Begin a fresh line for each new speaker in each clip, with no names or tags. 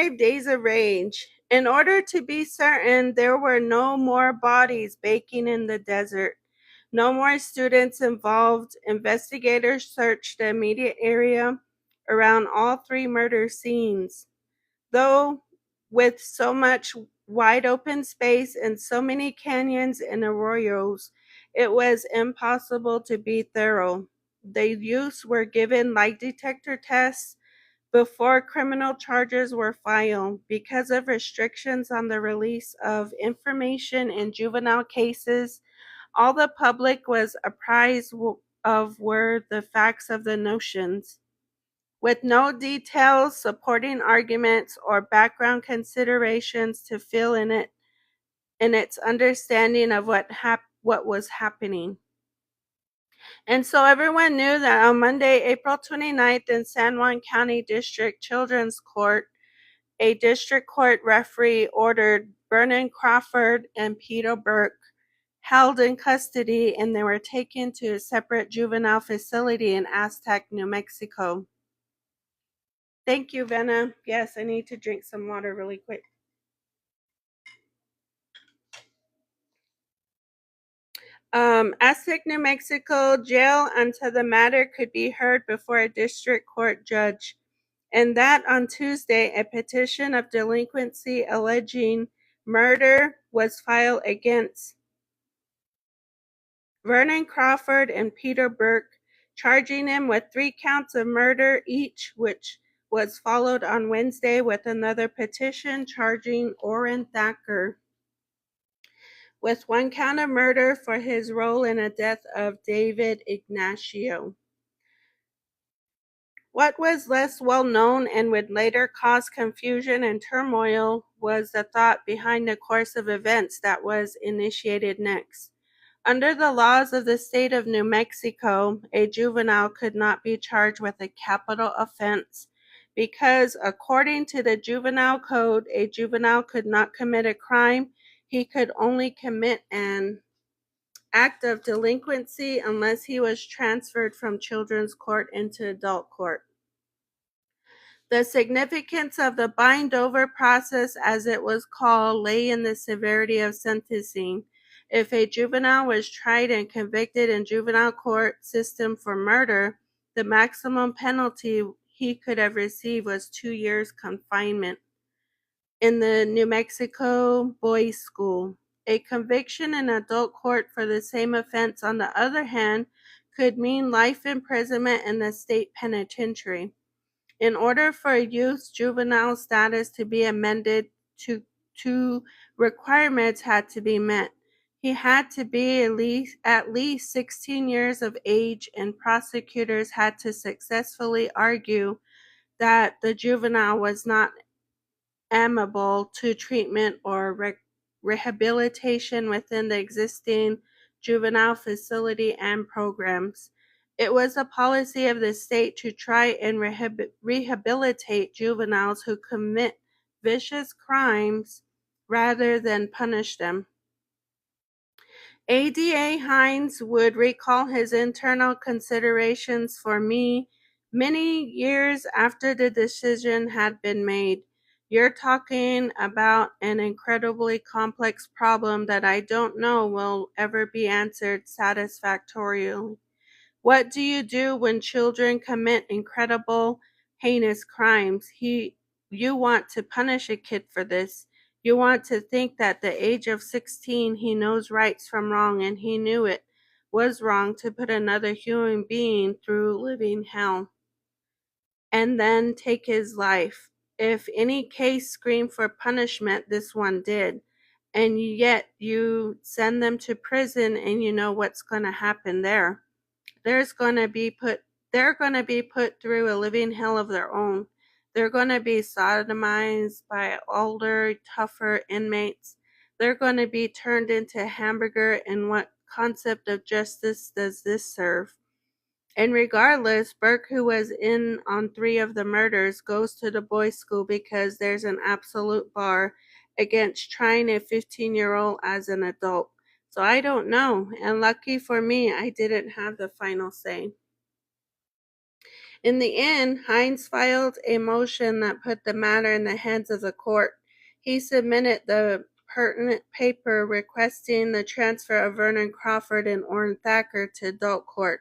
5 days of rage. In order to be certain there were no more bodies baking in the desert, no more students involved, investigators searched the immediate area around all 3 murder scenes. Though with so much wide open space and so many canyons and arroyos, it was impossible to be thorough. The youths were given lie detector tests before criminal charges were filed. Because of restrictions on the release of information in juvenile cases, all the public was apprised of were the facts of the notions, with no details, supporting arguments, or background considerations to fill in its understanding of what was happening. And so everyone knew that on Monday, April 29th, in San Juan County District Children's Court, a district court referee ordered Vernon Crawford and Peter Burke held in custody, and they were taken to a separate juvenile facility in Aztec, New Mexico. Thank you, Venna. Yes, I need to drink some water really quick. Aztec, New Mexico jail until the matter could be heard before a district court judge. And that on Tuesday, a petition of delinquency alleging murder was filed against Vernon Crawford and Peter Burke, charging him with 3 counts of murder each, which was followed on Wednesday with another petition charging Orrin Thacker with 1 count of murder for his role in the death of David Ignacio. What was less well known and would later cause confusion and turmoil was the thought behind the course of events that was initiated next. Under the laws of the state of New Mexico, a juvenile could not be charged with a capital offense because, according to the juvenile code, a juvenile could not commit a crime. He could only commit an act of delinquency unless he was transferred from children's court into adult court. The significance of the bind-over process, as it was called, lay in the severity of sentencing. If a juvenile was tried and convicted in juvenile court system for murder, the maximum penalty he could have received was 2 years confinement in the New Mexico Boys School. A conviction in adult court for the same offense, on the other hand, could mean life imprisonment in the state penitentiary. In order for a youth's juvenile status to be amended, two requirements had to be met. He had to be at least 16 years of age, and prosecutors had to successfully argue that the juvenile was not amenable to treatment or rehabilitation within the existing juvenile facility and programs. It was a policy of the state to try and rehabilitate juveniles who commit vicious crimes rather than punish them. ADA Hines would recall his internal considerations for me many years after the decision had been made. You're talking about an incredibly complex problem that I don't know will ever be answered satisfactorily. What do you do when children commit incredible, heinous crimes? You want to punish a kid for this. You want to think that at the age of 16 he knows rights from wrong, and he knew it was wrong to put another human being through living hell and then take his life. If any case screamed for punishment, this one did. And yet you send them to prison, and you know what's going to happen there. They're going to be put through a living hell of their own. They're going to be sodomized by older, tougher inmates. They're going to be turned into a hamburger, and what concept of justice does this serve? And regardless, Burke, who was in on 3 of the murders, goes to the boys' school because there's an absolute bar against trying a 15-year-old as an adult. So I don't know, and lucky for me, I didn't have the final say. In the end, Hines filed a motion that put the matter in the hands of the court. He submitted the pertinent paper requesting the transfer of Vernon Crawford and Orrin Thacker to adult court,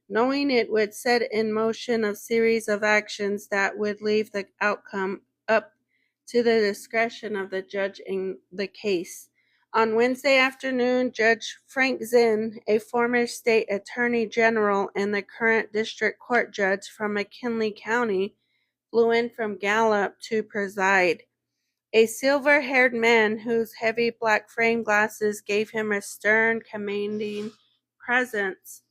knowing it would set in motion a series of actions that would leave the outcome up to the discretion of the judge in the case. On Wednesday afternoon, Judge Frank Zinn, a former state attorney general and the current district court judge from McKinley County, flew in from Gallup to preside. A silver-haired man whose heavy black frame glasses gave him a stern, commanding presence.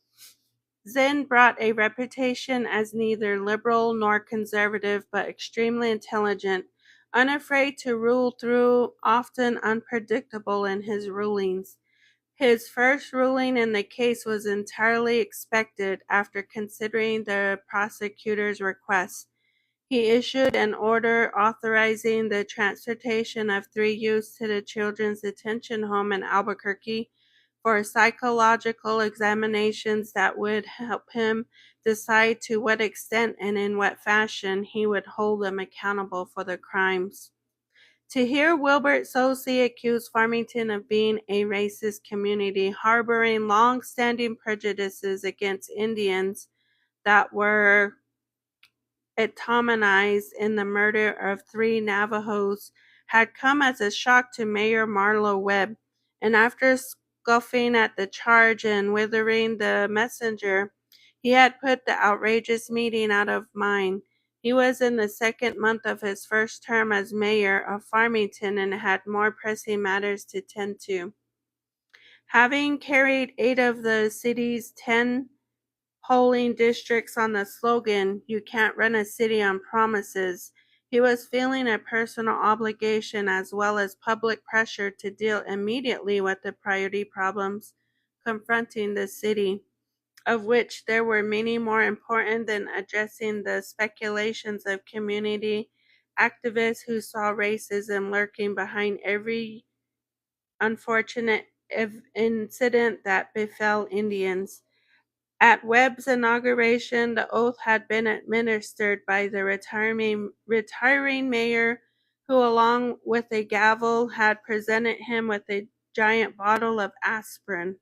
Zinn brought a reputation as neither liberal nor conservative, but extremely intelligent, unafraid to rule through, often unpredictable in his rulings. His first ruling in the case was entirely expected after considering the prosecutor's request. He issued an order authorizing the transportation of 3 youths to the Children's Detention Home in Albuquerque for psychological examinations that would help him decide to what extent and in what fashion he would hold them accountable for their crimes. To hear Wilbert Sosey accuse Farmington of being a racist community harboring long-standing prejudices against Indians that were itomanized in the murder of 3 Navajos had come as a shock to Mayor Marlo Webb, and after scoffing at the charge and withering the messenger, he had put the outrageous meeting out of mind. He was in the second month of his first term as mayor of Farmington and had more pressing matters to tend to. Having carried 8 of the city's 10 polling districts on the slogan, "You can't run a city on promises," he was feeling a personal obligation as well as public pressure to deal immediately with the priority problems confronting the city, of which there were many more important than addressing the speculations of community activists who saw racism lurking behind every unfortunate incident that befell Indians. At Webb's inauguration, the oath had been administered by the retiring mayor, who, along with a gavel, had presented him with a giant bottle of aspirin.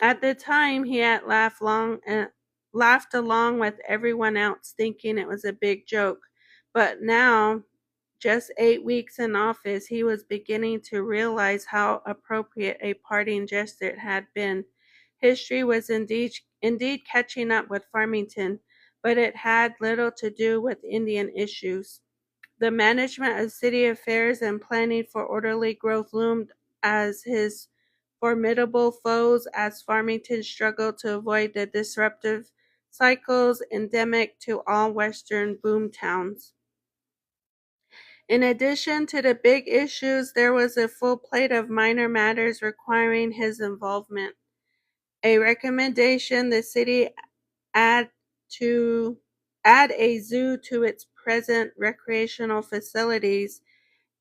At the time, he had laughed along with everyone else, thinking it was a big joke. But now, just 8 weeks in office, he was beginning to realize how appropriate a parting gesture it had been. History was indeed catching up with Farmington, but it had little to do with Indian issues. The management of city affairs and planning for orderly growth loomed as his formidable foes as Farmington struggled to avoid the disruptive cycles endemic to all western boom towns. In addition to the big issues, there was a full plate of minor matters requiring his involvement. A recommendation the city add a zoo to its present recreational facilities,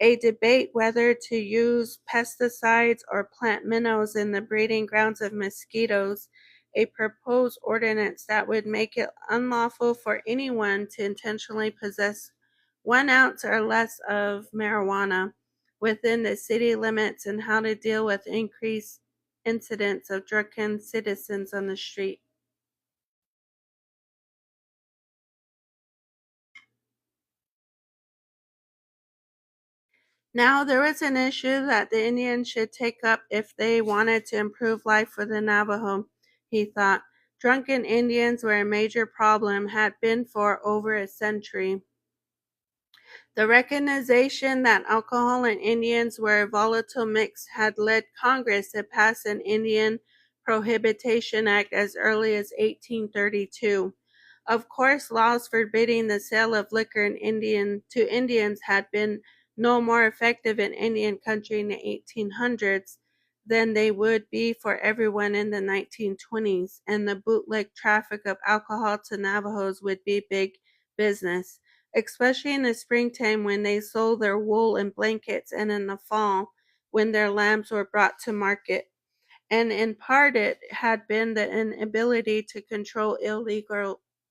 a debate whether to use pesticides or plant minnows in the breeding grounds of mosquitoes, a proposed ordinance that would make it unlawful for anyone to intentionally possess 1 ounce or less of marijuana within the city limits, and how to deal with increased incidents of drunken citizens on the street. Now there was an issue that the Indians should take up if they wanted to improve life for the Navajo, he thought. Drunken Indians were a major problem, had been for over a century. The recognition that alcohol and Indians were a volatile mix had led Congress to pass an Indian Prohibition Act as early as 1832. Of course, laws forbidding the sale of liquor to Indians had been no more effective in Indian country in the 1800s than they would be for everyone in the 1920s, and the bootleg traffic of alcohol to Navajos would be big business, especially in the springtime when they sold their wool and blankets, and in the fall when their lambs were brought to market. And in part it had been the inability to control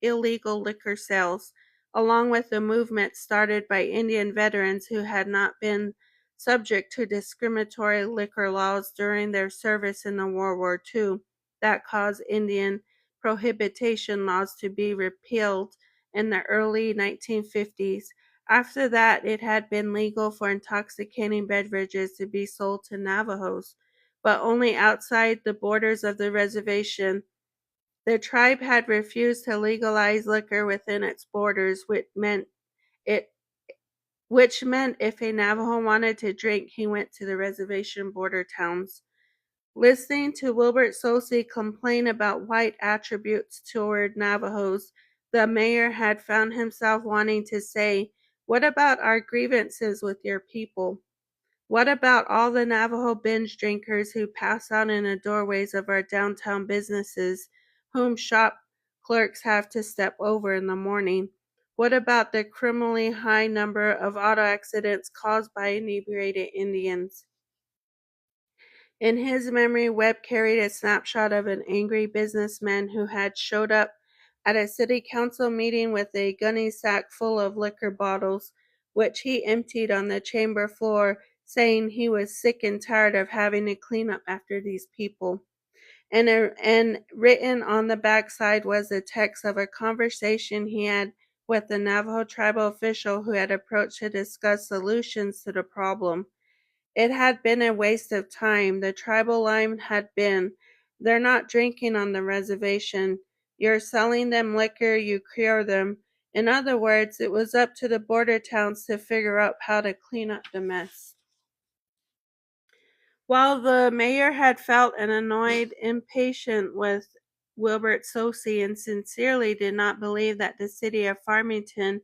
illegal liquor sales, along with the movement started by Indian veterans who had not been subject to discriminatory liquor laws during their service in the World War II that caused Indian prohibition laws to be repealed in the early 1950s. After that, it had been legal for intoxicating beverages to be sold to Navajos, but only outside the borders of the reservation. The tribe had refused to legalize liquor within its borders, it which meant if a Navajo wanted to drink, he went to the reservation border towns. Listening to Wilbert Sosey complain about white attributes toward Navajos, the mayor had found himself wanting to say, "What about our grievances with your people? What about all the Navajo binge drinkers who pass out in the doorways of our downtown businesses, whom shop clerks have to step over in the morning? What about the criminally high number of auto accidents caused by inebriated Indians?" In his memory, Webb carried a snapshot of an angry businessman who had showed up at a city council meeting with a gunny sack full of liquor bottles, which he emptied on the chamber floor, saying he was sick and tired of having to clean up after these people. And written on the backside was the text of a conversation he had with the Navajo tribal official who had approached to discuss solutions to the problem. It had been a waste of time. The tribal line had been, "They're not drinking on the reservation. You're selling them liquor, you cure them." In other words, it was up to the border towns to figure out how to clean up the mess. While the mayor had felt an annoyed impatient with Wilbert Sosey and sincerely did not believe that the city of Farmington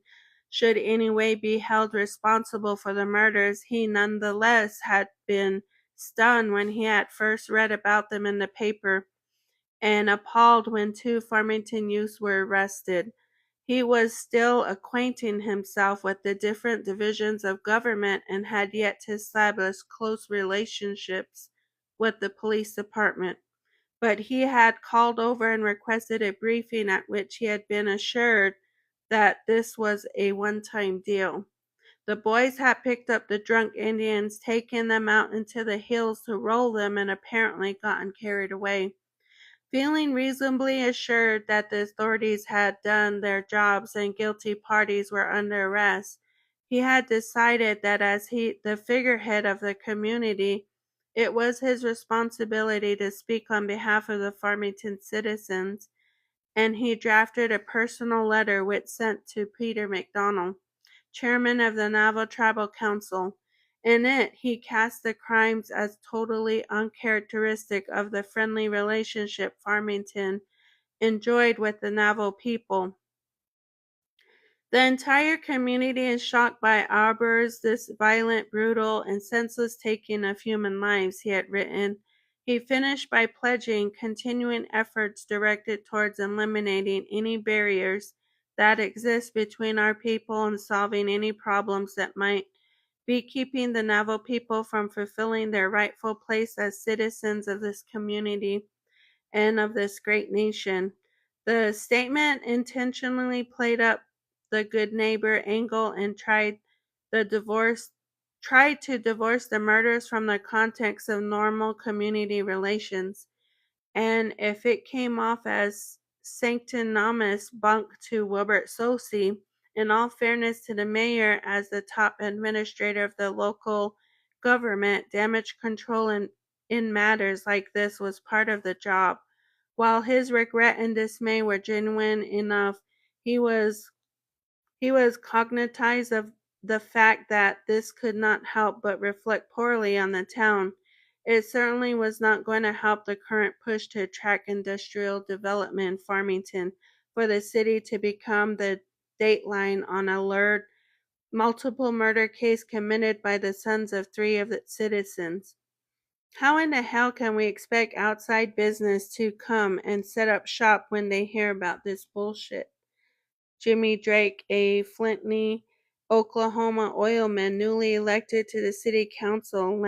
should anyway be held responsible for the murders, he nonetheless had been stunned when he had first read about them in the paper, and appalled when two Farmington youths were arrested. He was still acquainting himself with the different divisions of government and had yet to establish close relationships with the police department. But he had called over and requested a briefing at which he had been assured that this was a one-time deal. The boys had picked up the drunk Indians, taken them out into the hills to roll them, and apparently gotten carried away. Feeling reasonably assured that the authorities had done their jobs and guilty parties were under arrest, he had decided that as the figurehead of the community, it was his responsibility to speak on behalf of the Farmington citizens, and he drafted a personal letter which sent to Peter McDonald, chairman of the Navajo Tribal Council. In it, he cast the crimes as totally uncharacteristic of the friendly relationship Farmington enjoyed with the Navajo people. The entire community is shocked by this violent, brutal, and senseless taking of human lives, he had written. He finished by pledging continuing efforts directed towards eliminating any barriers that exist between our people and solving any problems that might be keeping the Navajo people from fulfilling their rightful place as citizens of this community and of this great nation. The statement intentionally played up the good neighbor angle and tried to divorce the murders from the context of normal community relations. And if it came off as sanctimonious bunk to Wilbert Sosey, in all fairness to the mayor as the top administrator of the local government, damage control in matters like this was part of the job. While his regret and dismay were genuine enough, he was he was cognizant of the fact that this could not help but reflect poorly on the town. It certainly was not going to help the current push to attract industrial development in Farmington for the city to become the dateline on a lurid multiple murder case committed by the sons of three of its citizens. How in the hell can we expect outside business to come and set up shop when they hear about this bullshit? Jimmy Drake, a Flintley, Oklahoma oilman newly elected to the city council,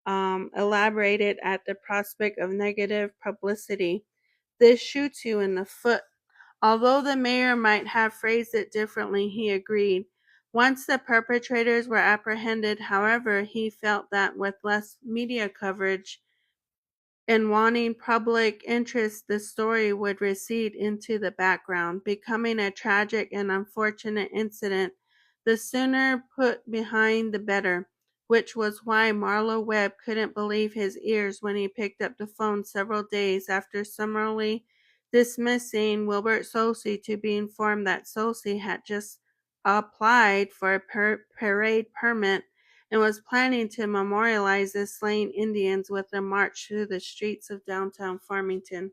elaborated at the prospect of negative publicity. "This shoots you in the foot Although the mayor might have phrased it differently, he agreed. Once the perpetrators were apprehended, however, he felt that with less media coverage and wanting public interest, the story would recede into the background, becoming a tragic and unfortunate incident, the sooner put behind the better, which was why Marlowe Webb couldn't believe his ears when he picked up the phone several days after summarily dismissing Wilbert Sosey to be informed that Sosey had just applied for a parade permit and was planning to memorialize the slain Indians with a march through the streets of downtown Farmington.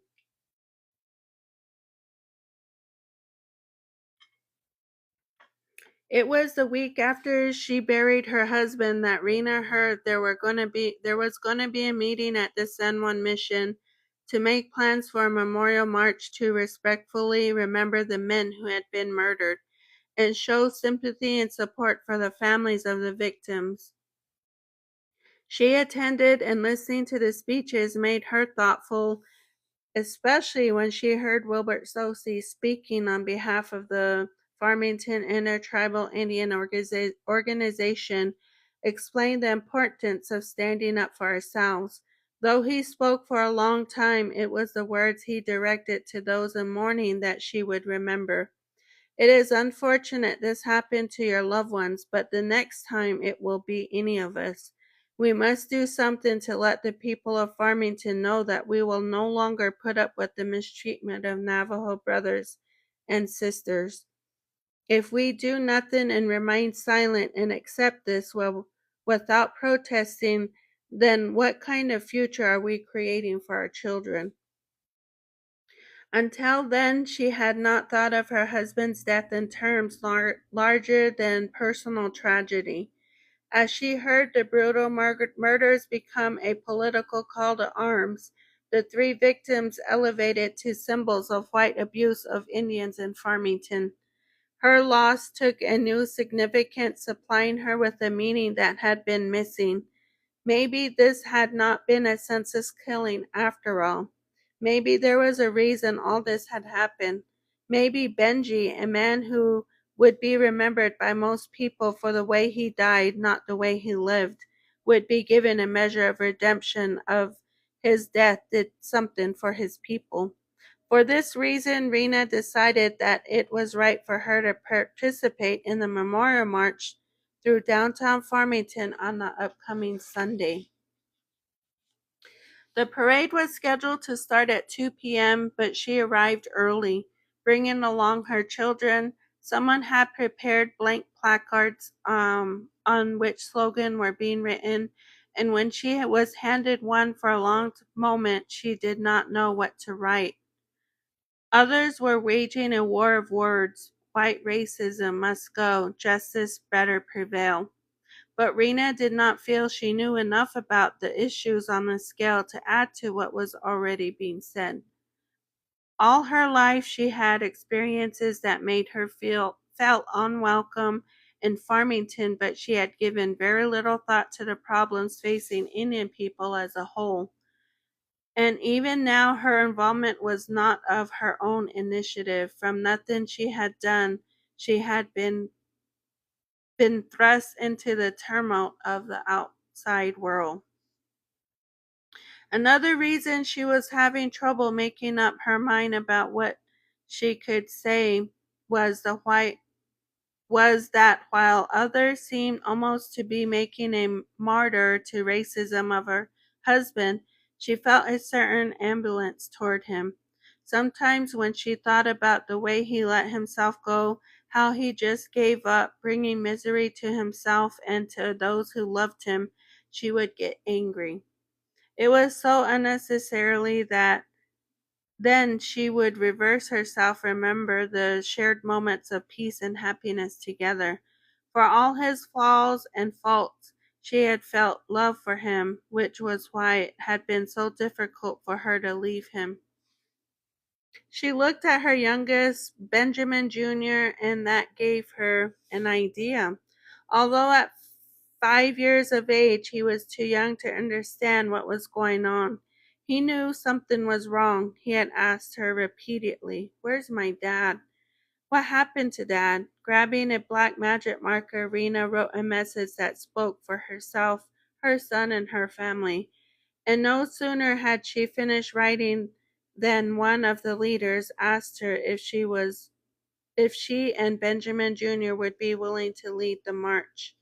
It was the week after she buried her husband that Rena heard there was going to be a meeting at the San Juan Mission to make plans for a memorial march to respectfully remember the men who had been murdered and show sympathy and support for the families of the victims. She attended, and listening to the speeches made her thoughtful, especially when she heard Wilbert Sosey speaking on behalf of the Farmington Intertribal Indian Organization explain the importance of standing up for ourselves. Though he spoke for a long time, it was the words he directed to those in mourning that she would remember. It is unfortunate this happened to your loved ones, but the next time it will be any of us. We must do something to let the people of Farmington know that we will no longer put up with the mistreatment of Navajo brothers and sisters. If we do nothing and remain silent and accept this without protesting, then what kind of future are we creating for our children? Until then, she had not thought of her husband's death in terms larger than personal tragedy. As she heard the brutal murders become a political call to arms, the three victims elevated to symbols of white abuse of Indians in Farmington. Her loss took a new significance, supplying her with a meaning that had been missing. Maybe this had not been a senseless killing after all. Maybe there was a reason all this had happened. Maybe Benji, a man who would be remembered by most people for the way he died, not the way he lived, would be given a measure of redemption of his death did something for his people. For this reason, Rena decided that it was right for her to participate in the memorial march through downtown Farmington on the upcoming Sunday. The parade was scheduled to start at 2 p.m., but she arrived early, bringing along her children. Someone had prepared blank placards on which slogans were being written, and when she was handed one for a long moment, she did not know what to write. Others were waging a war of words. White racism must go, justice better prevail. But Rena did not feel she knew enough about the issues on the scale to add to what was already being said. All her life she had experiences that made her felt unwelcome in Farmington, but she had given very little thought to the problems facing Indian people as a whole. And even now her involvement was not of her own initiative. From nothing she had done, she had been thrust into the turmoil of the outside world. Another reason she was having trouble making up her mind about what she could say was that while others seemed almost to be making a martyr to racism of her husband, she felt a certain ambivalence toward him. Sometimes when she thought about the way he let himself go, how he just gave up, bringing misery to himself and to those who loved him, she would get angry. It was so unnecessarily that then she would reverse herself, remember the shared moments of peace and happiness together. For all his flaws and faults, she had felt love for him, which was why it had been so difficult for her to leave him. She looked at her youngest, Benjamin Jr., and that gave her an idea. Although at 5 years of age he was too young to understand what was going on, He knew something was wrong. He had asked her repeatedly, "Where's my dad? What happened to Dad?" Grabbing a black magic marker, Rena wrote a message that spoke for herself, her son, and her family. And no sooner had she finished writing than one of the leaders asked her if she and Benjamin Jr. would be willing to lead the march.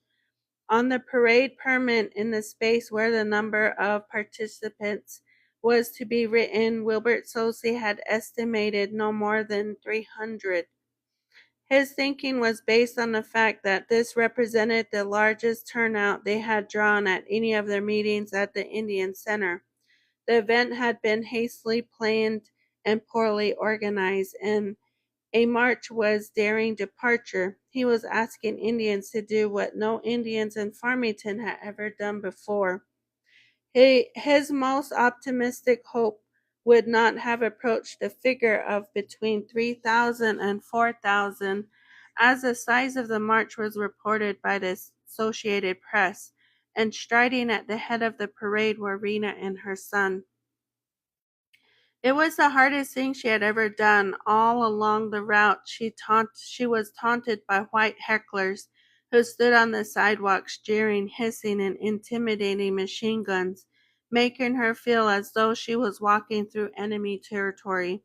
On the parade permit in the space where the number of participants was to be written, Wilbert Sosey had estimated no more than 300. His thinking was based on the fact that this represented the largest turnout they had drawn at any of their meetings at the Indian Center. The event had been hastily planned and poorly organized, and a march was daring departure. He was asking Indians to do what no Indians in Farmington had ever done before. His most optimistic hope would not have approached the figure of between 3,000 and 4,000, as the size of the march was reported by the Associated Press, and striding at the head of the parade were Rena and her son. It was the hardest thing she had ever done. All along the route, she was taunted by white hecklers who stood on the sidewalks jeering, hissing, and intimidating machine guns, making her feel as though she was walking through enemy territory.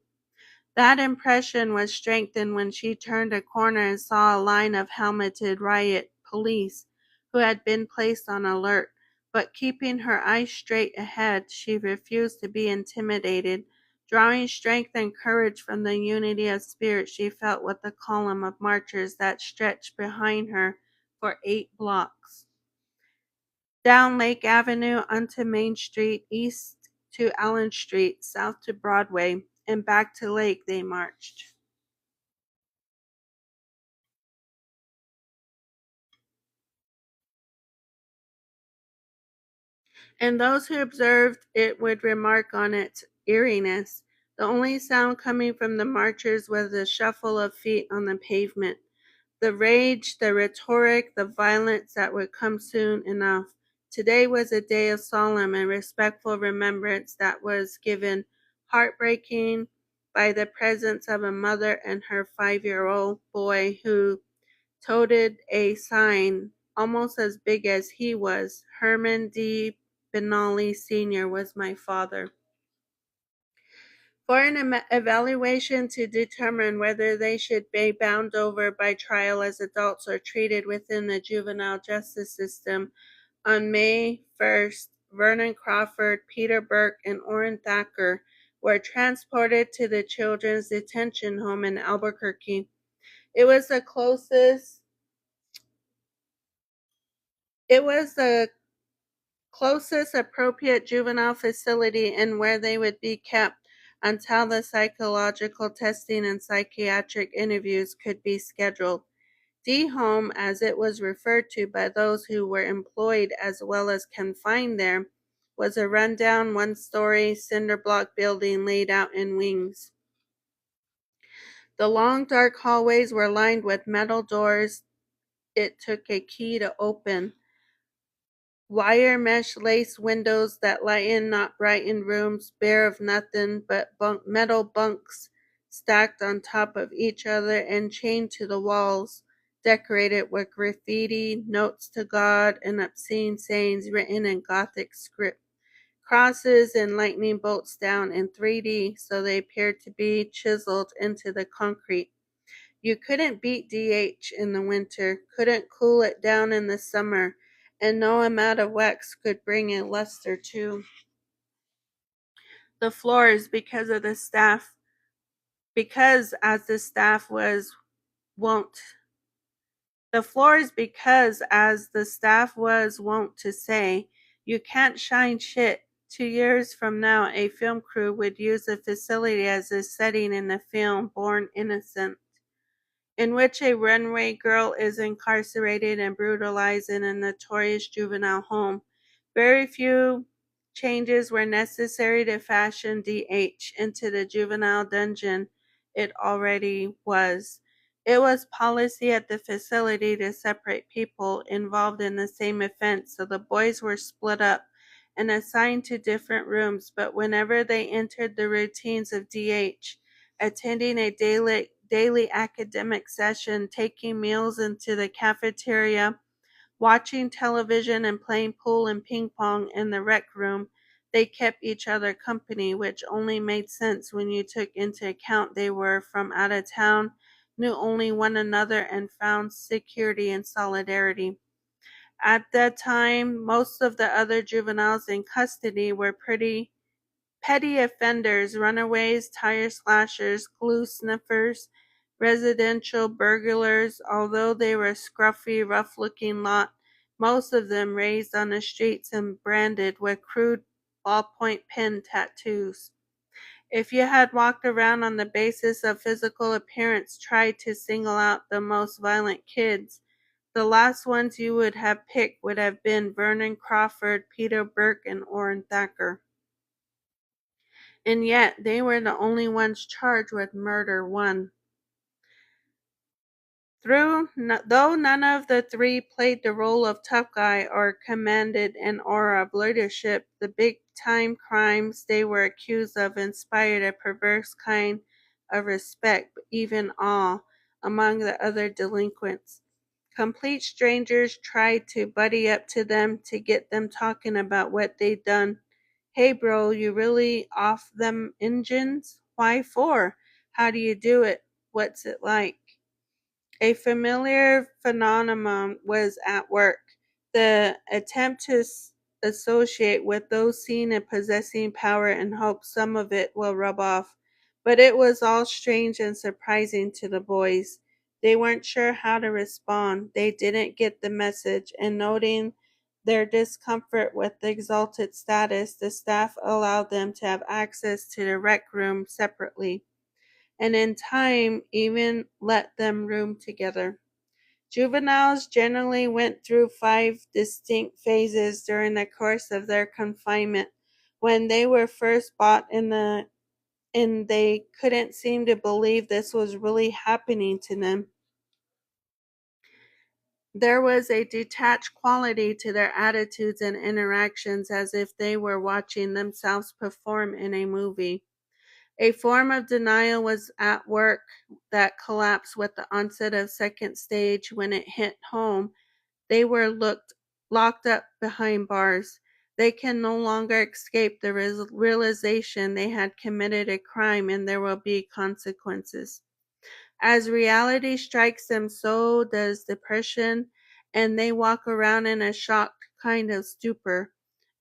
That impression was strengthened when she turned a corner and saw a line of helmeted riot police who had been placed on alert. But keeping her eyes straight ahead, she refused to be intimidated, drawing strength and courage from the unity of spirit she felt with the column of marchers that stretched behind her for 8 blocks. Down Lake Avenue onto Main Street, east to Allen Street, south to Broadway, and back to Lake they marched. And those who observed it would remark on its eeriness. The only sound coming from the marchers was the shuffle of feet on the pavement. The rage, the rhetoric, the violence that would come soon enough. Today was a day of solemn and respectful remembrance that was given heartbreaking by the presence of a mother and her 5-year-old boy who toted a sign almost as big as he was. Herman D. Benally Sr. was my father. For an evaluation to determine whether they should be bound over by trial as adults or treated within the juvenile justice system, on May 1st, Vernon Crawford, Peter Burke, and Orrin Thacker were transported to the Children's Detention Home in Albuquerque. It was the closest appropriate juvenile facility and where they would be kept until the psychological testing and psychiatric interviews could be scheduled. D Home, as it was referred to by those who were employed as well as confined there, was a rundown one-story cinder block building laid out in wings. The long dark hallways were lined with metal doors it took a key to open. Wire mesh lace windows that lighten, not brighten rooms bare of nothing but metal bunks stacked on top of each other and chained to the walls, decorated with graffiti, notes to God, and obscene sayings written in Gothic script. Crosses and lightning bolts down in 3D so they appeared to be chiseled into the concrete. You couldn't beat DH in the winter, couldn't cool it down in the summer, and no amount of wax could bring a luster to the floors because as the staff was wont to say, you can't shine shit. 2 years from now, a film crew would use the facility as a setting in the film Born Innocent, in which a runaway girl is incarcerated and brutalized in a notorious juvenile home. Very few changes were necessary to fashion DH into the juvenile dungeon it already was. It was policy at the facility to separate people involved in the same offense, so the boys were split up and assigned to different rooms, but whenever they entered the routines of DH, attending a daily academic session, taking meals into the cafeteria, watching television and playing pool and ping pong in the rec room, they kept each other company, which only made sense when you took into account they were from out of town, knew only one another, and found security and solidarity. At that time, most of the other juveniles in custody were pretty petty offenders, runaways, tire slashers, glue sniffers, residential burglars. Although they were a scruffy, rough-looking lot, most of them raised on the streets and branded with crude ballpoint pen tattoos. If you had walked around on the basis of physical appearance, tried to single out the most violent kids, the last ones you would have picked would have been Vernon Crawford, Peter Burke, and Orrin Thacker. And yet they were the only ones charged with murder one. Though none of the three played the role of tough guy or commanded an aura of leadership, the big-time crimes they were accused of inspired a perverse kind of respect, even awe, among the other delinquents. Complete strangers tried to buddy up to them to get them talking about what they'd done. "Hey bro, you really off them Injuns? Why for? How do you do it? What's it like?" A familiar phenomenon was at work: the attempt to associate with those seen and possessing power in hope some of it will rub off. But it was all strange and surprising to the boys. They weren't sure how to respond. They didn't get the message, and noting their discomfort with the exalted status, the staff allowed them to have access to the rec room separately, and in time even let them room together. Juveniles generally went through 5 distinct phases during the course of their confinement. When they were first brought in and they couldn't seem to believe this was really happening to them. There was a detached quality to their attitudes and interactions, as if they were watching themselves perform in a movie. A form of denial was at work that collapsed with the onset of second stage. When it hit home, they were locked up behind bars. They can no longer escape the realization they had committed a crime and there will be consequences. As reality strikes them, so does depression, and they walk around in a shocked kind of stupor.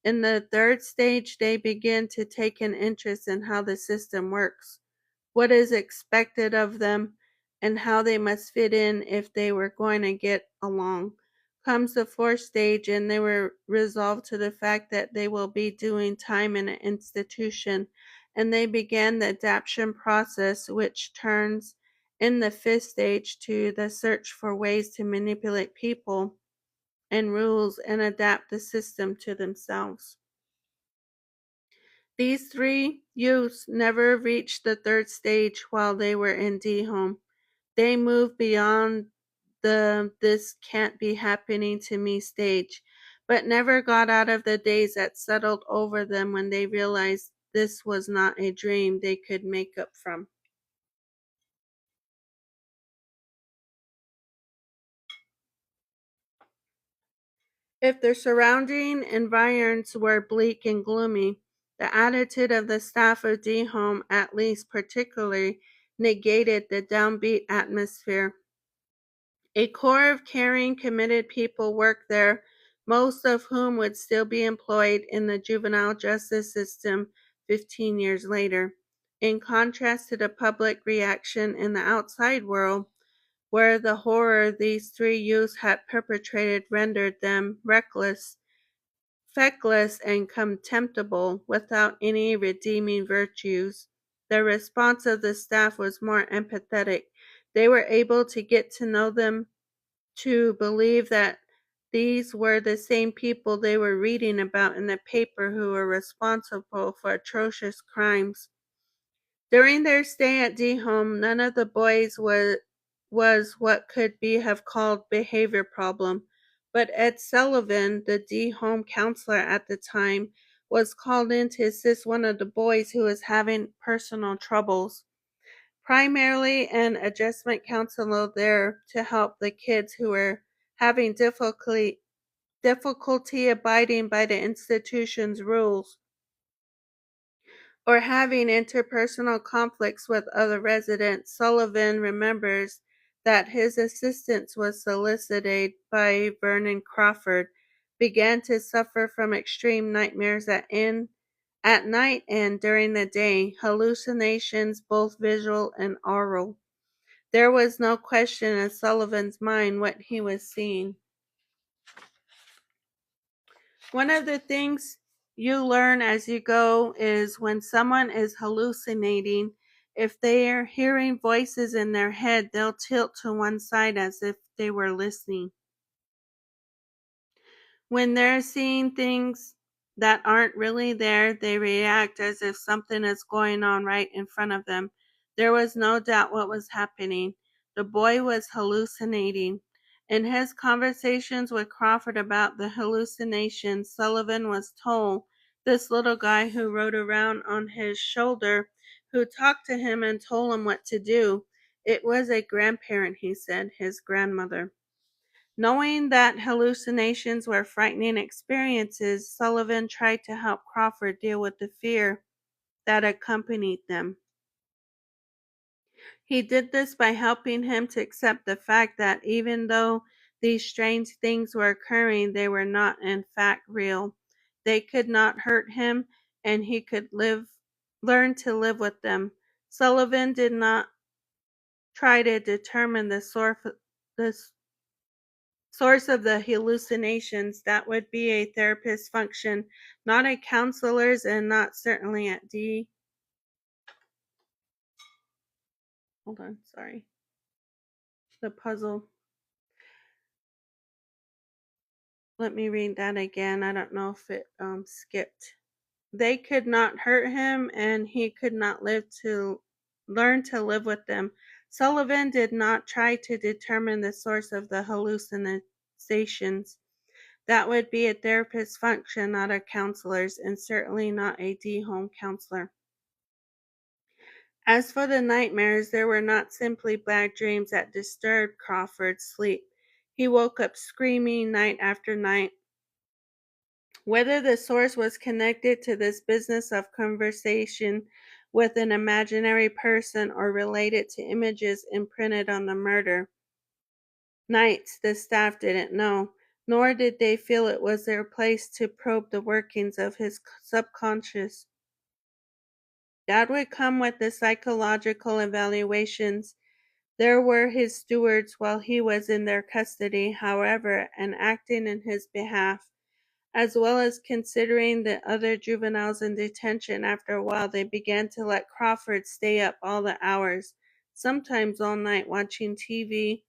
In the third stage, they begin to take an interest in how the system works, what is expected of them, and how they must fit in if they were going to get along. Comes the fourth stage, and they were resolved to the fact that they will be doing time in an institution, and they began the adaptation process, which turns in the fifth stage to the search for ways to manipulate people and rules and adapt the system to themselves. These three youths never reached the third stage while they were in D-Home. They moved beyond the "this can't be happening to me" stage, but never got out of the daze that settled over them when they realized this was not a dream they could make up from. If their surrounding environs were bleak and gloomy, the attitude of the staff of D-Home at least particularly negated the downbeat atmosphere. A core of caring, committed people worked there, most of whom would still be employed in the juvenile justice system 15 years later. In contrast to the public reaction in the outside world, where the horror these three youths had perpetrated rendered them reckless, feckless, and contemptible, without any redeeming virtues, the response of the staff was more empathetic. They were able to get to know them, to believe that these were the same people they were reading about in the paper who were responsible for atrocious crimes. During their stay at D-Home, none of the boys was what could be have called behavior problem. But Ed Sullivan, the D home counselor at the time, was called in to assist one of the boys who was having personal troubles. Primarily an adjustment counselor there to help the kids who were having difficulty abiding by the institution's rules or having interpersonal conflicts with other residents. Sullivan remembers that his assistance was solicited by Vernon Crawford, began to suffer from extreme nightmares at night and during the day, hallucinations both visual and oral. There was no question in Sullivan's mind what he was seeing. One of the things you learn as you go is when someone is hallucinating, if they are hearing voices in their head, they'll tilt to one side as if they were listening. When they're seeing things that aren't really there, they react as if something is going on right in front of them. There was no doubt what was happening. The boy was hallucinating. In his conversations with Crawford about the hallucinations, Sullivan was told this little guy who rode around on his shoulder, who talked to him and told him what to do. It was a grandparent, he said, his grandmother. Knowing that hallucinations were frightening experiences, Sullivan tried to help Crawford deal with the fear that accompanied them. He did this by helping him to accept the fact that even though these strange things were occurring, they were not in fact real. They could not hurt him, and he could learn to live with them. Sullivan did not try to determine the source of the hallucinations. That would be a therapist's function, not a counselor's, and not certainly at D. Hold on, sorry. The puzzle. Let me read that again. I don't know if it skipped. They could not hurt him, and he could not learn to live with them. Sullivan did not try to determine the source of the hallucinations. That would be a therapist's function, not a counselor's, and certainly not a D home counselor. As for the nightmares, they were not simply bad dreams that disturbed Crawford's sleep. He woke up screaming night after night. Whether the source was connected to this business of conversation with an imaginary person or related to images imprinted on the murder nights, the staff didn't know, nor did they feel it was their place to probe the workings of his subconscious. That would come with the psychological evaluations. There were his stewards while he was in their custody, however, and acting in his behalf, as well as considering the other juveniles in detention. After a while, they began to let Crawford stay up all the hours, sometimes all night, watching TV,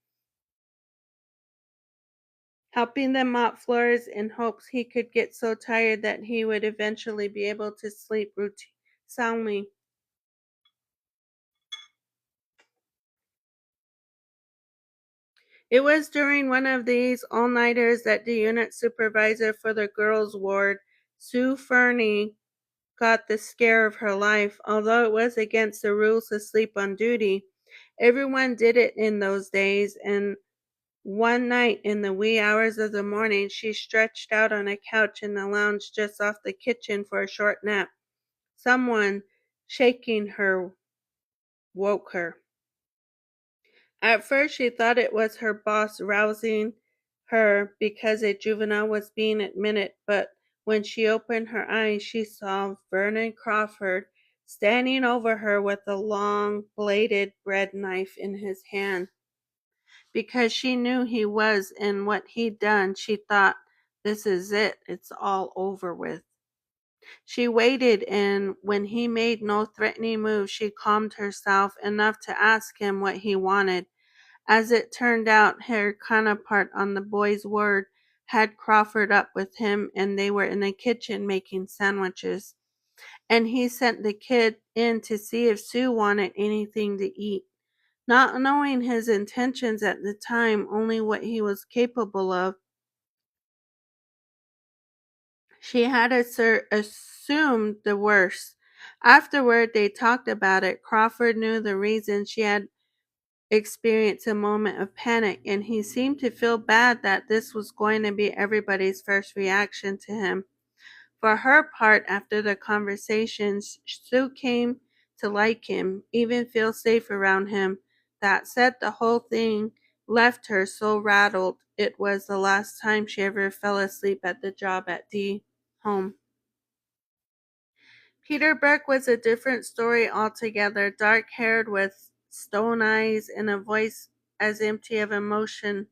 helping them mop floors in hopes he could get so tired that he would eventually be able to sleep soundly. It was during one of these all-nighters that the unit supervisor for the girls' ward, Sue Fernie, got the scare of her life. Although it was against the rules to sleep on duty, everyone did it in those days, and one night in the wee hours of the morning, she stretched out on a couch in the lounge just off the kitchen for a short nap. Someone shaking her woke her. At first she thought it was her boss rousing her because a juvenile was being admitted, but when she opened her eyes, she saw Vernon Crawford standing over her with a long bladed bread knife in his hand. Because she knew he was and what he'd done, she thought, this is it, it's all over with. She waited, and when he made no threatening move, she calmed herself enough to ask him what he wanted. As it turned out, her counterpart on the boy's ward had Crawford up with him, and they were in the kitchen making sandwiches. And he sent the kid in to see if Sue wanted anything to eat. Not knowing his intentions at the time, only what he was capable of, She had assumed the worst. Afterward, they talked about it. Crawford knew the reason she had experienced a moment of panic, and he seemed to feel bad that this was going to be everybody's first reaction to him. For her part, after the conversations, Sue came to like him, even feel safe around him. That said, the whole thing left her so rattled. It was the last time she ever fell asleep at the job at D home. Peter Burke was a different story altogether, dark-haired with stone eyes and a voice as empty of emotion.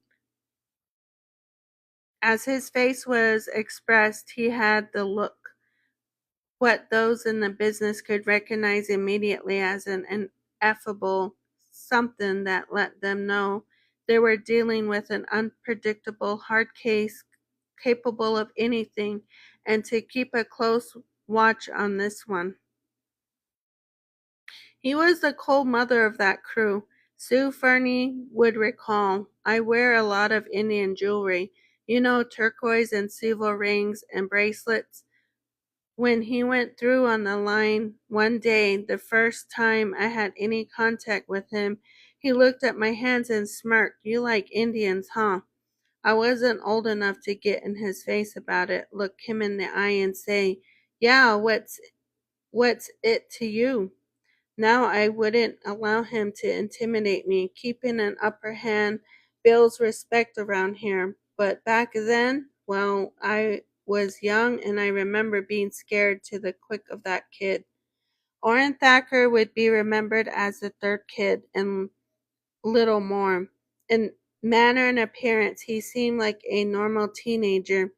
As his face was expressed, he had the look what those in the business could recognize immediately as an ineffable something that let them know they were dealing with an unpredictable hard case capable of anything, and to keep a close watch on this one. He was the cold mother of that crew. Sue Fernie would recall, I wear a lot of Indian jewelry, turquoise and silver rings and bracelets. When he went through on the line one day, the first time I had any contact with him, he looked at my hands and smirked. You like Indians, huh? I wasn't old enough to get in his face about it, look him in the eye and say, yeah, what's it to you? Now I wouldn't allow him to intimidate me, keeping an upper hand builds respect around here. But back then, well, I was young and I remember being scared to the quick of that kid. Orrin Thacker would be remembered as the third kid and little more. In manner and appearance, he seemed like a normal teenager.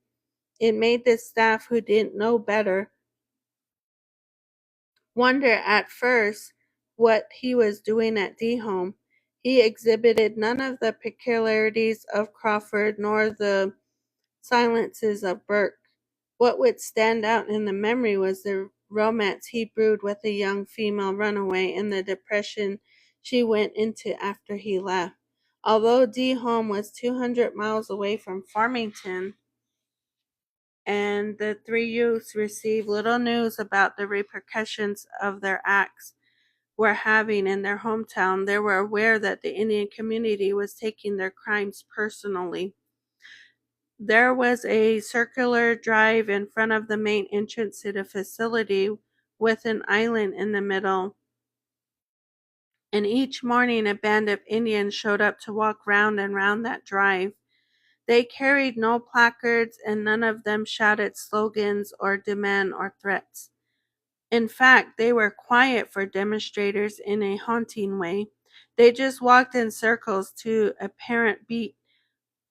It made the staff who didn't know better wonder at first what he was doing at D-Home. He exhibited none of the peculiarities of Crawford nor the silences of Burke. What would stand out in the memory was the romance he brewed with a young female runaway and the depression she went into after he left. Although D-Home was 200 miles away from Farmington, and the three youths received little news about the repercussions of their acts were having in their hometown, they were aware that the Indian community was taking their crimes personally. There was a circular drive in front of the main entrance to the facility with an island in the middle, and each morning a band of Indians showed up to walk round and round that drive. They carried no placards and none of them shouted slogans or demand or threats. In fact, they were quiet for demonstrators in a haunting way. They just walked in circles to apparent beat,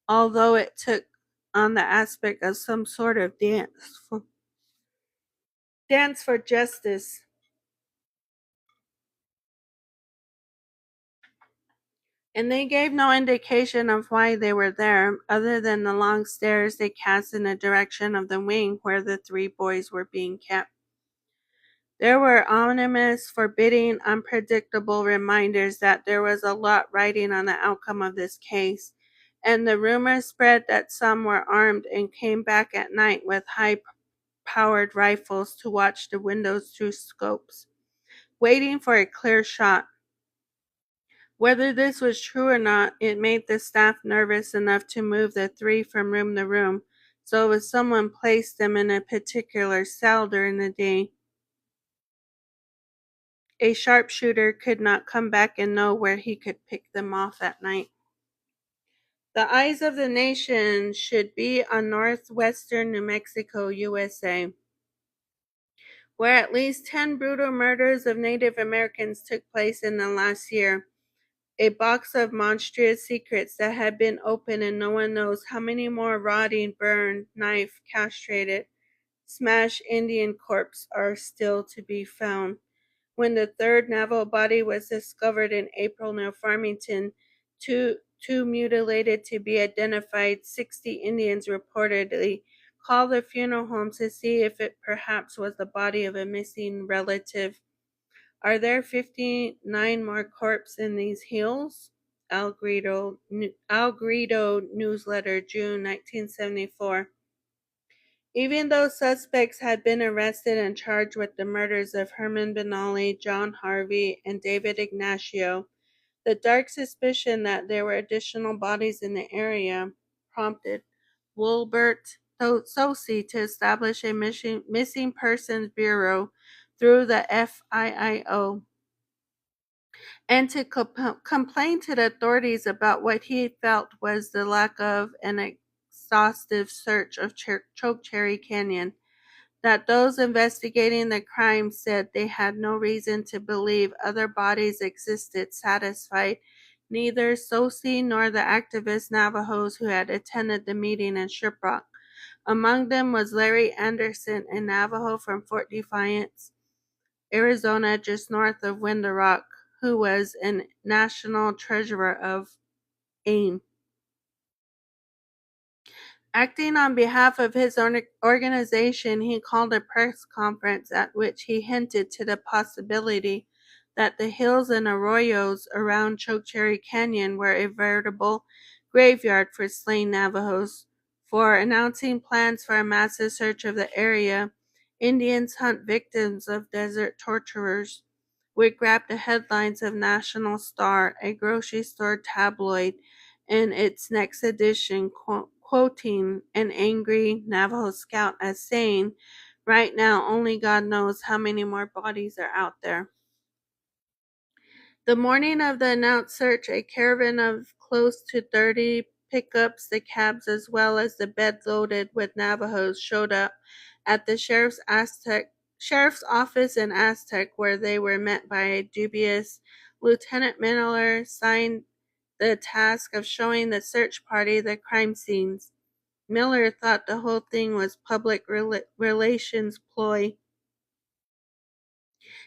although it took on the aspect of some sort of dance for justice. And they gave no indication of why they were there, other than the long stares they cast in the direction of the wing where the three boys were being kept. There were ominous, forbidding, unpredictable reminders that there was a lot riding on the outcome of this case, and the rumor spread that some were armed and came back at night with high-powered rifles to watch the windows through scopes, waiting for a clear shot. Whether this was true or not, it made the staff nervous enough to move the three from room to room, so if someone placed them in a particular cell during the day, a sharpshooter could not come back and know where he could pick them off at night. The eyes of the nation should be on northwestern New Mexico, USA, where at least 10 brutal murders of Native Americans took place in the last year. A box of monstrous secrets that had been opened, and no one knows how many more rotting, burned, knifed, castrated, smashed Indian corpses are still to be found. When the third Navajo body was discovered in April near Farmington, too mutilated to be identified, 60 Indians reportedly called the funeral home to see if it perhaps was the body of a missing relative. Are there 59 more corpses in these hills? Al Gredo Newsletter, June 1974. Even though suspects had been arrested and charged with the murders of Herman Benally, John Harvey, and David Ignacio, the dark suspicion that there were additional bodies in the area prompted Wilbert Sosi to establish a missing persons bureau through the FIIO and to complain to the authorities about what he felt was the lack of an exhaustive search of Chokecherry Canyon. That those investigating the crime said they had no reason to believe other bodies existed satisfied neither Sosi nor the activist Navajos who had attended the meeting in Shiprock. Among them was Larry Anderson, a Navajo from Fort Defiance, Arizona, just north of Window Rock, who was a national treasurer of AIM. Acting on behalf of his organization, he called a press conference at which he hinted to the possibility that the hills and arroyos around Chokecherry Canyon were a veritable graveyard for slain Navajos. For announcing plans for a massive search of the area, Indians hunt victims of desert torturers, would grab the headlines of National Star, a grocery store tabloid, in its next edition, quoting an angry Navajo scout as saying, "Right now, only God knows how many more bodies are out there." The morning of the announced search, a caravan of close to 30 pickups, the cabs, as well as the bed loaded with Navajos, showed up at the sheriff's office in Aztec, where they were met by a dubious Lieutenant Miller, assigned the task of showing the search party the crime scenes. Miller thought the whole thing was public relations ploy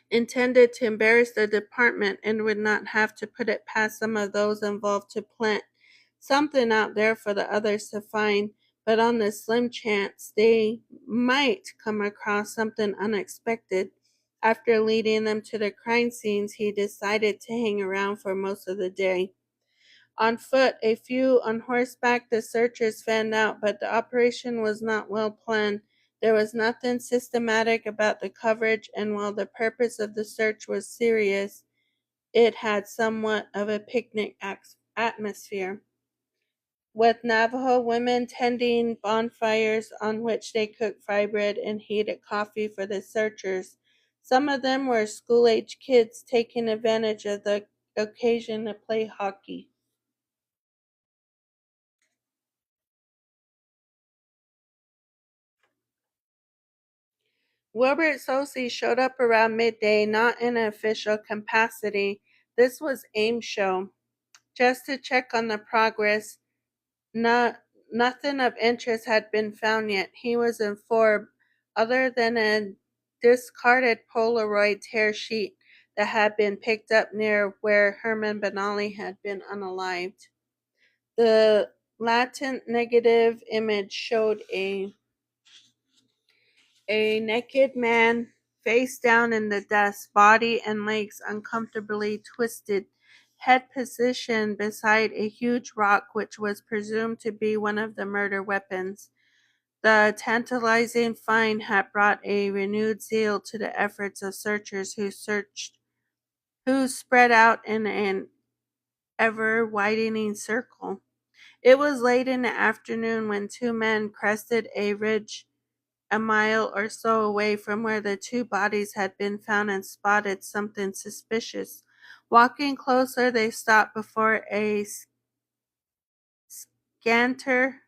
intended to embarrass the department and would not have to put it past some of those involved to plant something out there for the others to find, but on the slim chance they might come across something unexpected. After leading them to the crime scenes, he decided to hang around for most of the day. On foot, a few on horseback, the searchers fanned out, but the operation was not well planned. There was nothing systematic about the coverage, and while the purpose of the search was serious, it had somewhat of a picnic atmosphere, with Navajo women tending bonfires on which they cooked fry bread and heated coffee for the searchers. Some of them were school-age kids taking advantage of the occasion to play hockey. Wilbert Sosi showed up around midday, not in an official capacity. This was AIM's show, just to check on the progress. Not, nothing of interest had been found yet, he was informed, other than a discarded Polaroid tear sheet that had been picked up near where Herman Benally had been unalived. The latent negative image showed a naked man, face down in the dust, body and legs uncomfortably twisted, head positioned beside a huge rock which was presumed to be one of the murder weapons. The tantalizing find had brought a renewed zeal to the efforts of searchers who spread out in an ever widening circle. It was late in the afternoon when two men crested a ridge a mile or so away from where the two bodies had been found and spotted something suspicious. Walking closer, they stopped before a scanter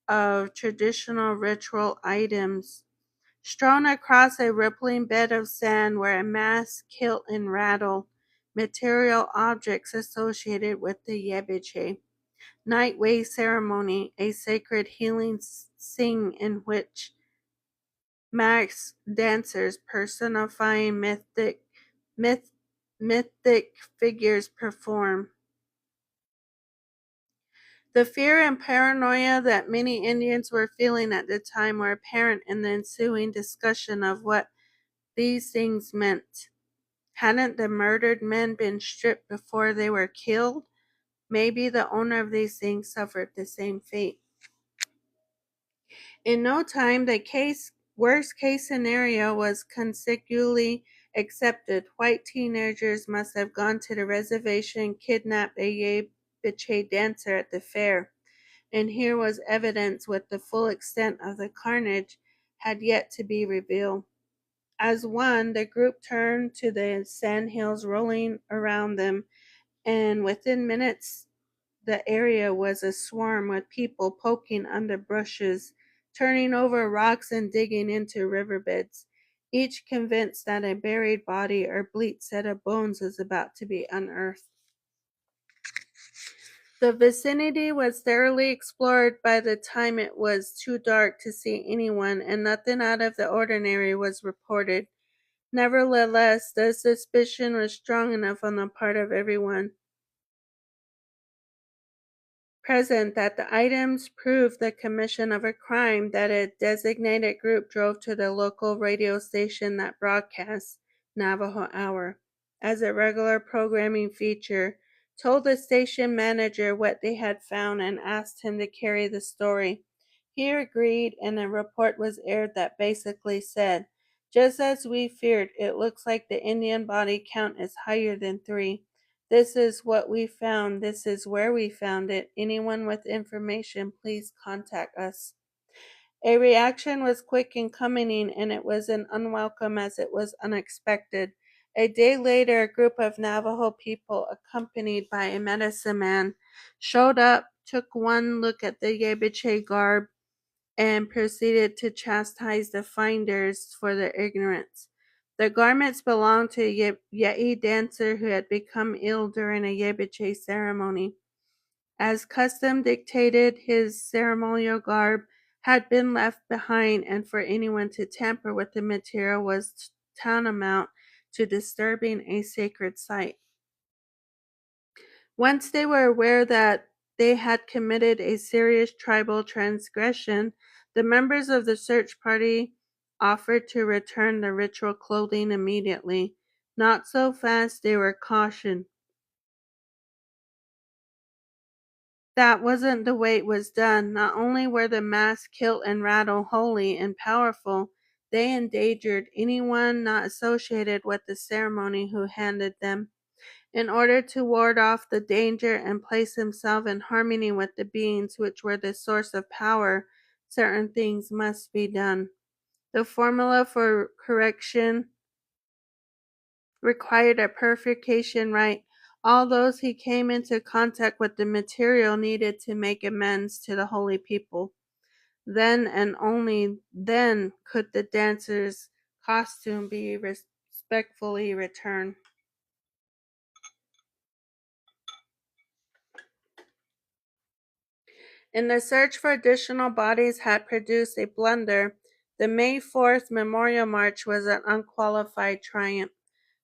of traditional ritual items. Strewn across a rippling bed of sand were a mask, kilt, and rattle, material objects associated with the Yebiche Nightway ceremony, a sacred healing sing in which masked dancers personifying myth, mythic figures perform. The fear and paranoia that many Indians were feeling at the time were apparent in the ensuing discussion of what these things meant. Hadn't the murdered men been stripped before they were killed? Maybe the owner of these things suffered the same fate. In no time, the worst case scenario was consecutively accepted. White teenagers must have gone to the reservation, kidnapped a Yebiche dancer at the fair, and here was evidence with the full extent of the carnage had yet to be revealed. As one, the group turned to the sandhills rolling around them, and within minutes the area was a swarm with people poking under bushes, turning over rocks and digging into riverbeds, each convinced that a buried body or bleached set of bones was about to be unearthed. The vicinity was thoroughly explored by the time it was too dark to see anyone, and nothing out of the ordinary was reported. Nevertheless, the suspicion was strong enough on the part of everyone present that the items proved the commission of a crime. That a designated group drove to the local radio station that broadcast Navajo Hour as a regular programming feature, told the station manager what they had found, and asked him to carry the story. He agreed, and a report was aired that basically said, "Just as we feared, it looks like the Indian body count is higher than 3. This is what we found. This is where we found it. Anyone with information, please contact us." A reaction was quick in coming, and it was as unwelcome as it was unexpected. A day later, a group of Navajo people, accompanied by a medicine man, showed up, took one look at the Yebiche garb, and proceeded to chastise the finders for their ignorance. The garments belonged to a Yei dancer who had become ill during a Yebiche ceremony. As custom dictated, his ceremonial garb had been left behind, and for anyone to tamper with the material was tantamount to disturbing a sacred site. Once they were aware that they had committed a serious tribal transgression, the members of the search party offered to return the ritual clothing immediately. Not so fast, they were cautioned. That wasn't the way it was done. Not only were the mask, kilt, and rattle holy and powerful, they endangered anyone not associated with the ceremony who handled them. In order to ward off the danger and place himself in harmony with the beings which were the source of power, certain things must be done. The formula for correction required a purification rite. All those he came into contact with the material needed to make amends to the holy people. Then and only then could the dancer's costume be respectfully returned. In the search for additional bodies had produced a blunder. The May 4th Memorial March was an unqualified triumph.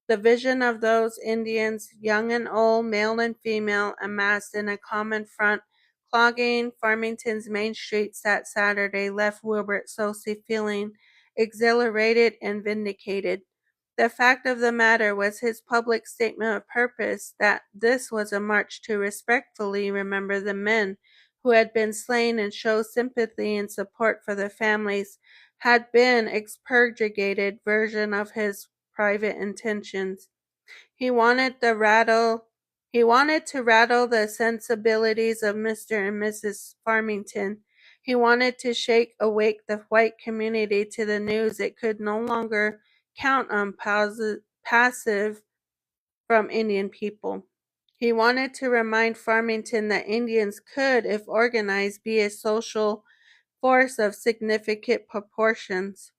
The vision of those Indians, young and old, male and female, amassed in a common front, clogging Farmington's main streets that Saturday, left Wilbert Sosi feeling exhilarated and vindicated. The fact of the matter was his public statement of purpose that this was a march to respectfully remember the men who had been slain and show sympathy and support for their families had been expurgated version of his private intentions. He wanted the rattle he wanted to rattle the sensibilities of Mr. and Mrs. Farmington. He wanted to shake awake the white community to the news it could no longer count on passive from Indian people. He wanted to remind Farmington that Indians could, if organized, be a social force of significant proportions.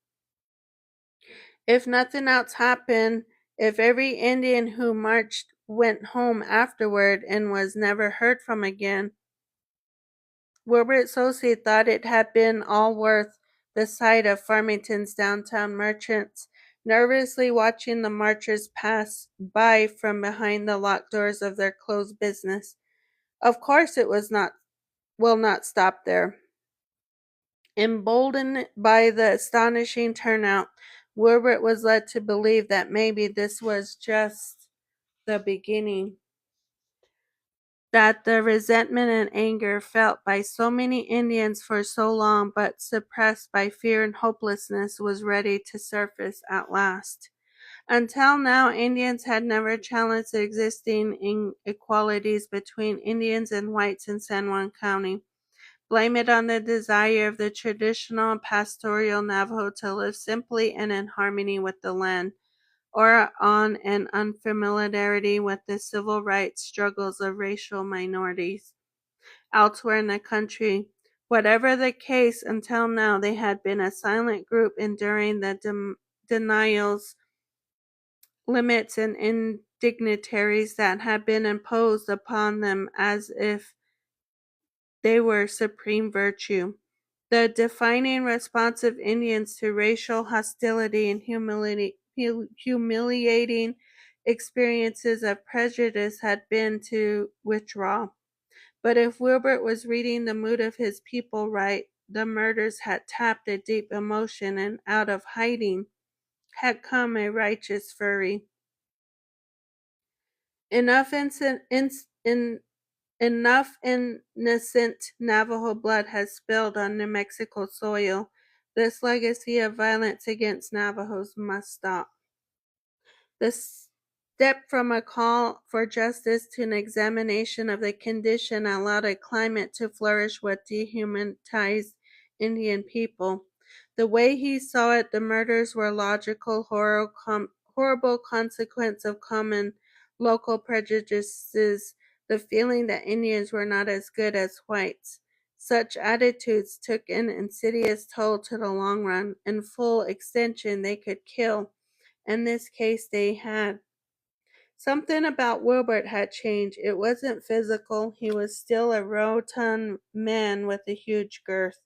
If nothing else happened, if every Indian who marched went home afterward and was never heard from again, Wilbert Sosi thought it had been all worth the sight of Farmington's downtown merchants nervously watching the marchers pass by from behind the locked doors of their closed business. Of course it will not stop there. Emboldened by the astonishing turnout, Wilbert was led to believe that maybe this was just the beginning. that the resentment and anger felt by so many Indians for so long but suppressed by fear and hopelessness was ready to surface at last. Until now, Indians had never challenged the existing inequalities between Indians and whites in San Juan County. Blame it on the desire of the traditional pastoral Navajo to live simply and in harmony with the land, or on an unfamiliarity with the civil rights struggles of racial minorities elsewhere in the country. Whatever the case, until now they had been a silent group enduring the denials, limits, and indignitaries that had been imposed upon them as if they were supreme virtue. The defining response of Indians to racial hostility and humiliating experiences of prejudice had been to withdraw. But if Wilbert was reading the mood of his people right, the murders had tapped a deep emotion, and out of hiding had come a righteous fury. Enough Enough innocent Navajo blood has spilled on New Mexico soil. This legacy of violence against Navajos must stop. The step from a call for justice to an examination of the condition allowed a climate to flourish what dehumanized Indian people. The way he saw it, the murders were logical, horrible consequence of common local prejudices, the feeling that Indians were not as good as whites. Such attitudes took an insidious toll to the long run. In full extension, they could kill. In this case, they had. Something about Wilbert had changed. It wasn't physical. He was still a rotund man with a huge girth.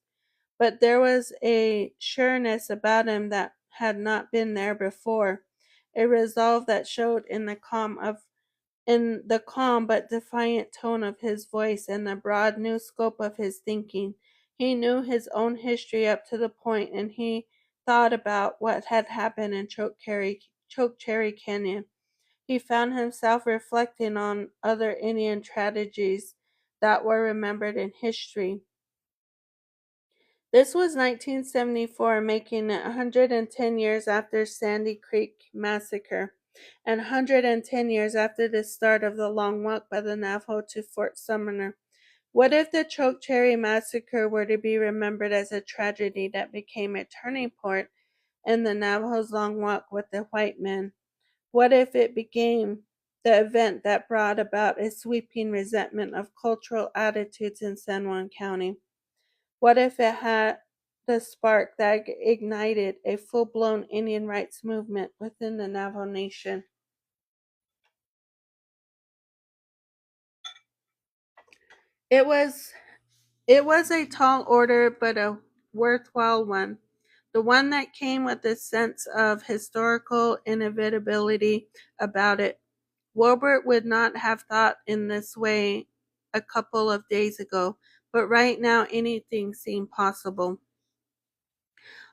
But there was a sureness about him that had not been there before, a resolve that showed in the calm but defiant tone of his voice and the broad new scope of his thinking. He knew his own history up to the point, and he thought about what had happened in Chokecherry Canyon. He found himself reflecting on other Indian tragedies that were remembered in history. This was 1974, making it 110 years after Sandy Creek Massacre, and 110 years after the start of the long walk by the Navajo to Fort Sumner. What if the Chokecherry Massacre were to be remembered as a tragedy that became a turning point in the Navajo's long walk with the white men? What if it became the event that brought about a sweeping resentment of cultural attitudes in San Juan County? What if it had the spark that ignited a full-blown Indian rights movement within the Navajo Nation? It was it was a tall order, but a worthwhile one. The one that came with a sense of historical inevitability about it. Wilbert would not have thought in this way a couple of days ago, but right now anything seemed possible.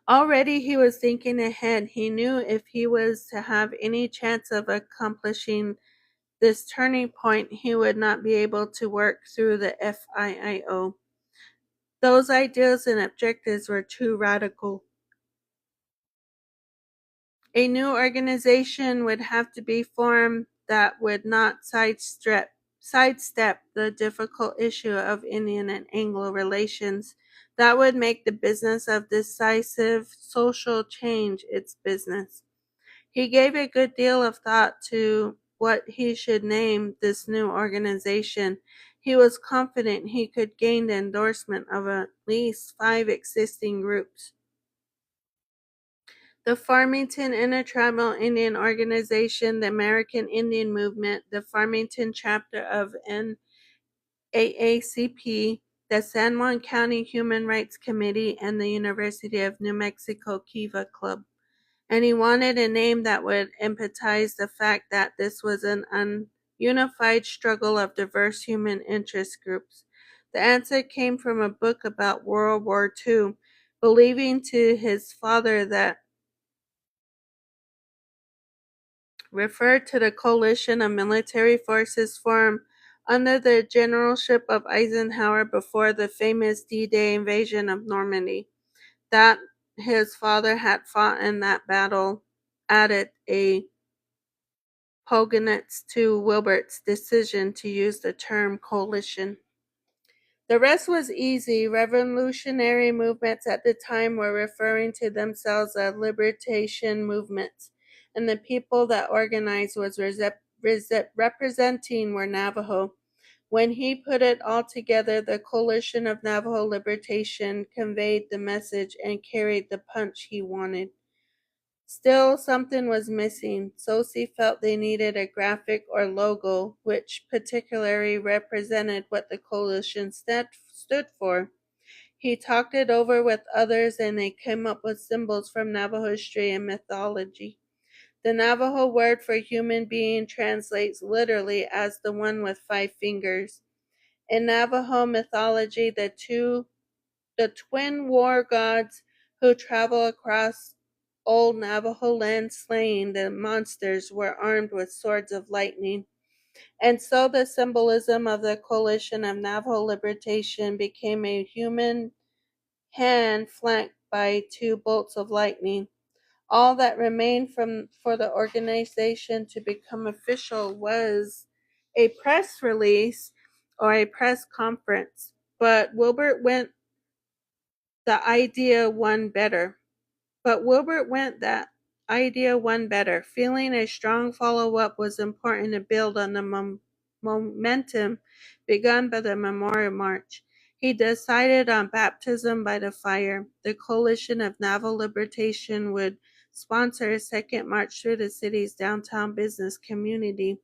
Already he was thinking ahead. He knew if he was to have any chance of accomplishing this turning point, he would not be able to work through the FIIO. Those ideas and objectives were too radical. A new organization would have to be formed that would not sidestep the difficult issue of Indian and Anglo relations, that would make the business of decisive social change its business. He gave a good deal of thought to what he should name this new organization. He was confident he could gain the endorsement of at least 5 existing groups. The Farmington Intertribal Indian Organization, the American Indian Movement, the Farmington chapter of NAACP, the San Juan County Human Rights Committee, and the University of New Mexico Kiva Club. And he wanted a name that would emphasize the fact that this was an unified struggle of diverse human interest groups. The answer came from a book about World War II, believing to his father that referred to the coalition of military forces formed under the generalship of Eisenhower before the famous D-Day invasion of Normandy. That his father had fought in that battle added a poignance to Wilbert's decision to use the term coalition. The rest was easy. Revolutionary movements at the time were referring to themselves as liberation movements, and the people that organized was representing were Navajo. When he put it all together, the Coalition of Navajo Liberation conveyed the message and carried the punch he wanted. Still, something was missing. Sosi felt they needed a graphic or logo which particularly represented what the coalition stood for. He talked it over with others and they came up with symbols from Navajo history and mythology. The Navajo word for human being translates literally as the one with 5 fingers. In Navajo mythology, the twin war gods who travel across old Navajo land slaying the monsters were armed with swords of lightning. And so the symbolism of the coalition of Navajo liberation became a human hand flanked by 2 bolts of lightning. All that remained for the organization to become official was a press release or a press conference. But the idea one better. Wilbert went that idea one better, feeling a strong follow-up was important to build on the momentum begun by the Memorial March. He decided on baptism by the fire. The Coalition of Navajo Liberation would sponsor a second march through the city's downtown business community.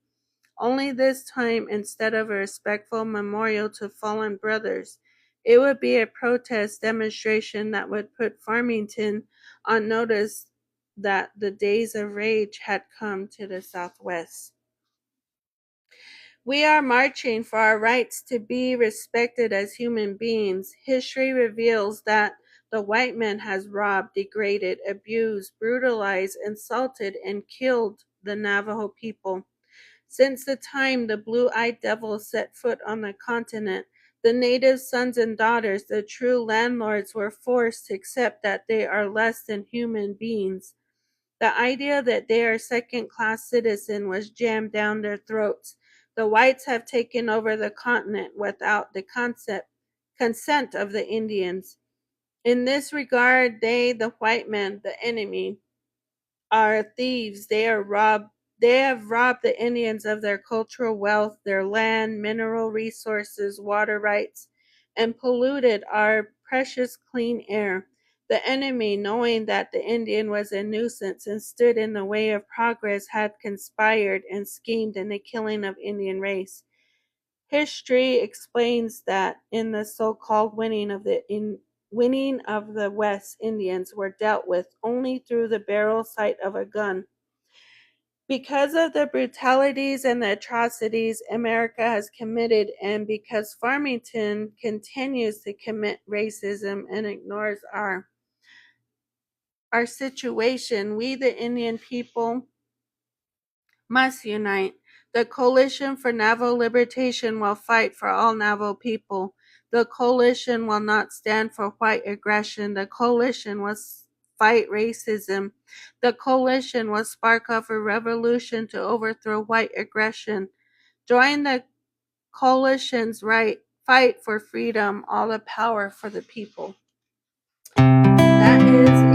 Only this time, instead of a respectful memorial to fallen brothers, it would be a protest demonstration that would put Farmington on notice that the days of rage had come to the Southwest. We are marching for our rights to be respected as human beings. History reveals that the white man has robbed, degraded, abused, brutalized, insulted, and killed the Navajo people. Since the time the blue-eyed devil set foot on the continent, the native sons and daughters, the true landlords, were forced to accept that they are less than human beings. The idea that they are second-class citizens was jammed down their throats. The whites have taken over the continent without the consent of the Indians. In this regard, they, the white men, the enemy, are thieves. They have robbed the Indians of their cultural wealth, their land, mineral resources, water rights, and polluted our precious clean air. The enemy, knowing that the Indian was a nuisance and stood in the way of progress, had conspired and schemed in the killing of Indian race. History explains that in the so-called winning of the West Indians were dealt with only through the barrel sight of a gun. Because of the brutalities and the atrocities America has committed, and because Farmington continues to commit racism and ignores our situation, we the Indian people must unite. The Coalition for Navajo Liberation will fight for all Navajo people. The coalition will not stand for white aggression. The coalition will fight racism. The coalition will spark off a revolution to overthrow white aggression. Join the coalition's fight for freedom, all the power for the people. That is